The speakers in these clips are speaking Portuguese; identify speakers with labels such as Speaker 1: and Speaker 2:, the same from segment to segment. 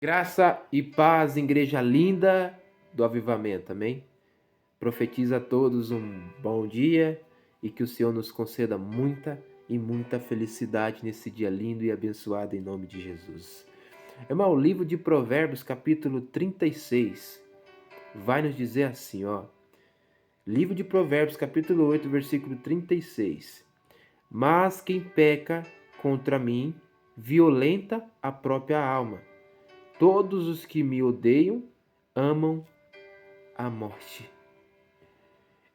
Speaker 1: Graça e paz, igreja linda do avivamento, amém? Profetiza a todos um bom dia e que o Senhor nos conceda muita e muita felicidade nesse dia lindo e abençoado em nome de Jesus. Irmão, o livro de Provérbios, capítulo 36, vai nos dizer assim, ó. Livro de Provérbios, capítulo 8, versículo 36. Mas quem peca contra mim, violenta a própria alma. Todos os que me odeiam amam a morte.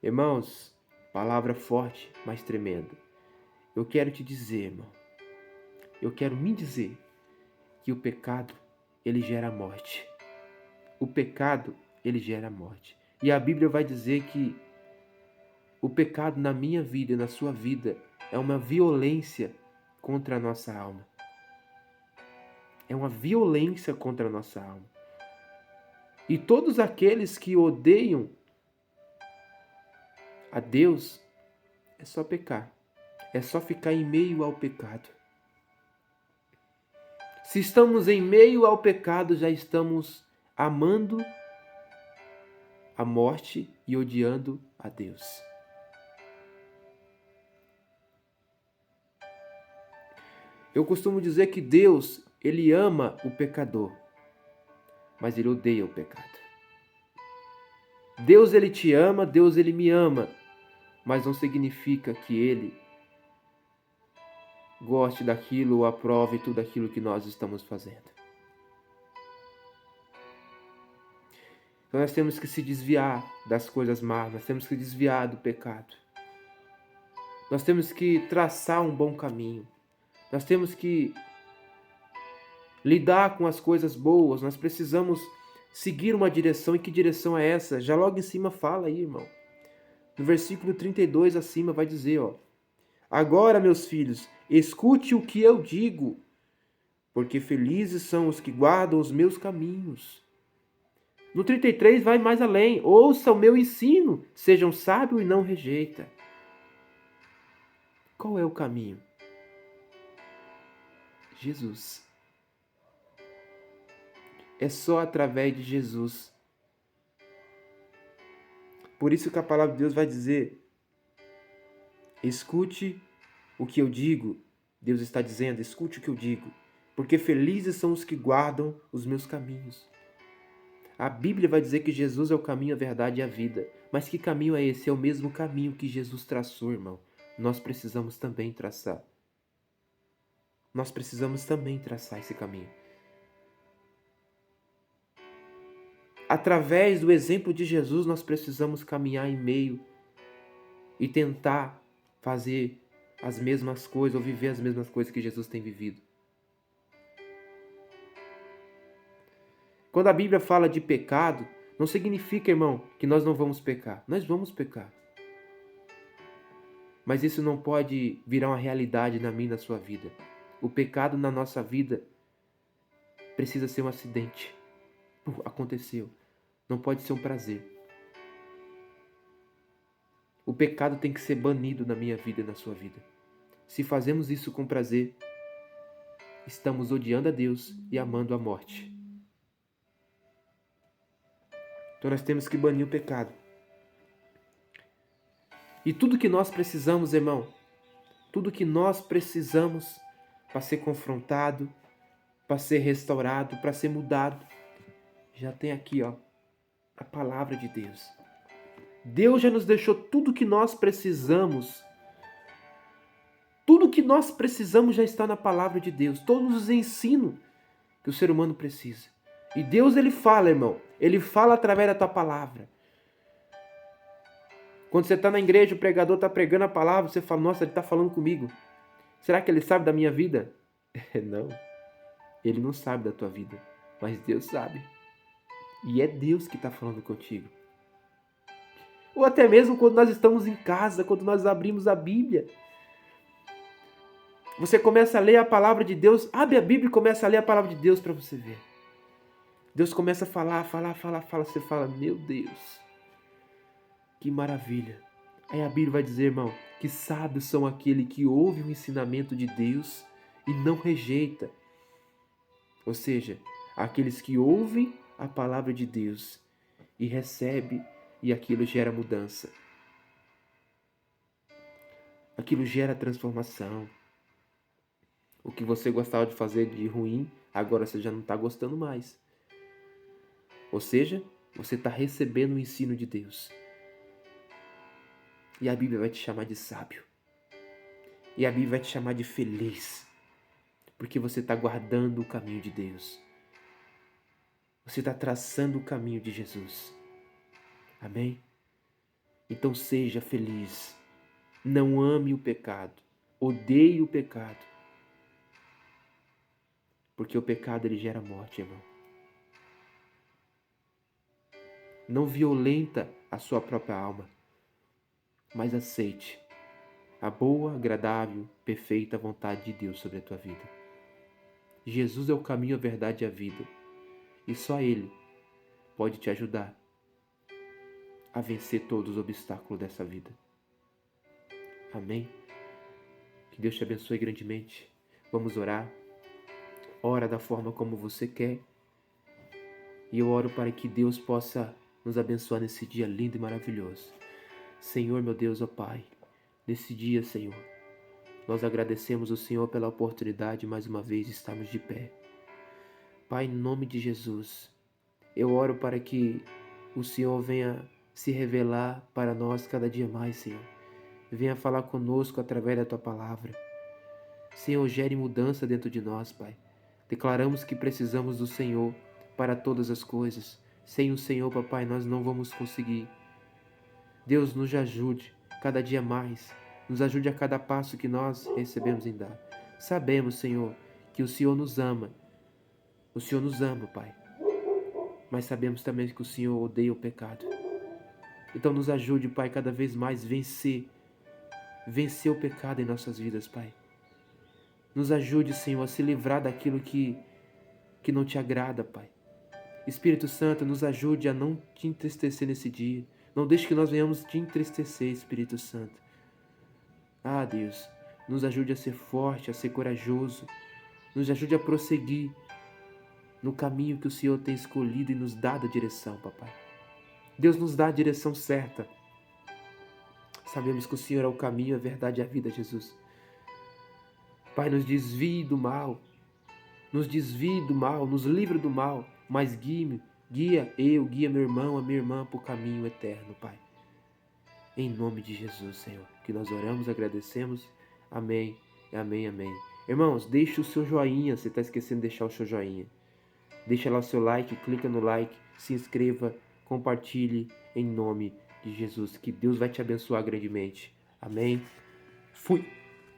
Speaker 1: Irmãos, palavra forte, mas tremenda. Eu quero te dizer, irmão, eu quero me dizer que o pecado, ele gera morte. O pecado, ele gera morte. E a Bíblia vai dizer que o pecado na minha vida e na sua vida é uma violência contra a nossa alma. É uma violência contra a nossa alma. E todos aqueles que odeiam a Deus, é só pecar. É só ficar em meio ao pecado. Se estamos em meio ao pecado, já estamos amando a morte e odiando a Deus. Eu costumo dizer que Deus, ele ama o pecador, mas ele odeia o pecado. Deus, ele te ama, Deus, ele me ama, mas não significa que ele goste daquilo ou aprove tudo aquilo que nós estamos fazendo. Então nós temos que se desviar das coisas más, nós temos que desviar do pecado. Nós temos que traçar um bom caminho. Nós temos que lidar com as coisas boas, nós precisamos seguir uma direção. E que direção é essa? Já logo em cima fala aí, irmão. No versículo 32 acima vai dizer, ó. Agora, meus filhos, escute o que eu digo, porque felizes são os que guardam os meus caminhos. No 33 vai mais além. Ouça o meu ensino, sejam sábios e não rejeita. Qual é o caminho? Jesus. É só através de Jesus. Por isso que a palavra de Deus vai dizer: escute o que eu digo. Deus está dizendo, escute o que eu digo, porque felizes são os que guardam os meus caminhos. A Bíblia vai dizer que Jesus é o caminho, a verdade e a vida. Mas que caminho é esse? É o mesmo caminho que Jesus traçou, irmão. Nós precisamos também traçar. Nós precisamos também traçar esse caminho. Através do exemplo de Jesus, nós precisamos caminhar em meio e tentar fazer as mesmas coisas ou viver as mesmas coisas que Jesus tem vivido. Quando a Bíblia fala de pecado, não significa, irmão, que nós não vamos pecar. Nós vamos pecar. Mas isso não pode virar uma realidade na minha e na sua vida. O pecado na nossa vida precisa ser um acidente. Aconteceu. Não pode ser um prazer. O pecado tem que ser banido na minha vida e na sua vida. Se fazemos isso com prazer, estamos odiando a Deus e amando a morte. Então nós temos que banir o pecado. E tudo que nós precisamos, irmão, tudo que nós precisamos para ser confrontado, para ser restaurado, para ser mudado, já tem aqui, ó, a palavra de Deus. Deus já nos deixou tudo que nós precisamos. Tudo que nós precisamos já está na palavra de Deus. Todos os ensinos que o ser humano precisa. E Deus, ele fala, irmão. Ele fala através da tua palavra. Quando você está na igreja, o pregador está pregando a palavra, você fala, nossa, ele está falando comigo. Será que ele sabe da minha vida? Não. Ele não sabe da tua vida. Mas Deus sabe. E é Deus que está falando contigo. Ou até mesmo quando nós estamos em casa, quando nós abrimos a Bíblia. Você começa a ler a palavra de Deus, abre a Bíblia e começa a ler a palavra de Deus para você ver. Deus começa a falar, você fala, meu Deus, que maravilha. Aí a Bíblia vai dizer, irmão, que sábios são aqueles que ouvem o ensinamento de Deus e não rejeita. Ou seja, Aqueles que ouvem a palavra de Deus e recebem, e aquilo gera mudança. Aquilo gera transformação. O que você gostava de fazer de ruim, agora você já não está gostando mais. Ou seja, você está recebendo o ensino de Deus. E a Bíblia vai te chamar de sábio. E a Bíblia vai te chamar de feliz. Porque você está guardando o caminho de Deus. Você está traçando o caminho de Jesus. Amém? Então seja feliz. Não ame o pecado. Odeie o pecado. Porque o pecado ele gera morte, irmão. Não violenta a sua própria alma, mas aceite a boa, agradável, perfeita vontade de Deus sobre a tua vida. Jesus é o caminho, a verdade e a vida. E só Ele pode te ajudar a vencer todos os obstáculos dessa vida. Amém? Que Deus te abençoe grandemente. Vamos orar. Ora da forma como você quer. E eu oro para que Deus possa nos abençoar nesse dia lindo e maravilhoso. Senhor, meu Deus, ó Pai, nesse dia, Senhor, nós agradecemos ao Senhor pela oportunidade mais uma vez de estarmos de pé. Pai, em nome de Jesus, eu oro para que o Senhor venha se revelar para nós cada dia mais, Senhor. Venha falar conosco através da Tua palavra. Senhor, gere mudança dentro de nós, Pai. Declaramos que precisamos do Senhor para todas as coisas. Sem o Senhor, Papai, nós não vamos conseguir. Deus, nos ajude cada dia mais. Nos ajude a cada passo que nós recebemos em dar. Sabemos, Senhor, que o Senhor nos ama. O Senhor nos ama, Pai. Mas sabemos também que o Senhor odeia o pecado. Então nos ajude, Pai, cada vez mais vencer o pecado em nossas vidas, Pai. Nos ajude, Senhor, a se livrar daquilo que não te agrada, Pai. Espírito Santo, nos ajude a não te entristecer nesse dia. Não deixe que nós venhamos te entristecer, Espírito Santo. Ah, Deus, nos ajude a ser forte, a ser corajoso. Nos ajude a prosseguir no caminho que o Senhor tem escolhido e nos dado a direção, Papai. Deus nos dá a direção certa. Sabemos que o Senhor é o caminho, a verdade e a vida, Jesus. Pai, nos desvie do mal. Nos desvie do mal, nos livre do mal. Mas guia meu irmão, a minha irmã para o caminho eterno, Pai. Em nome de Jesus, Senhor, que nós oramos, agradecemos. Amém, amém, amém. Irmãos, deixe o seu joinha, você está esquecendo de deixar o seu joinha. Deixa lá o seu like, clica no like, se inscreva, compartilhe em nome de Jesus. Que Deus vai te abençoar grandemente. Amém. Fui.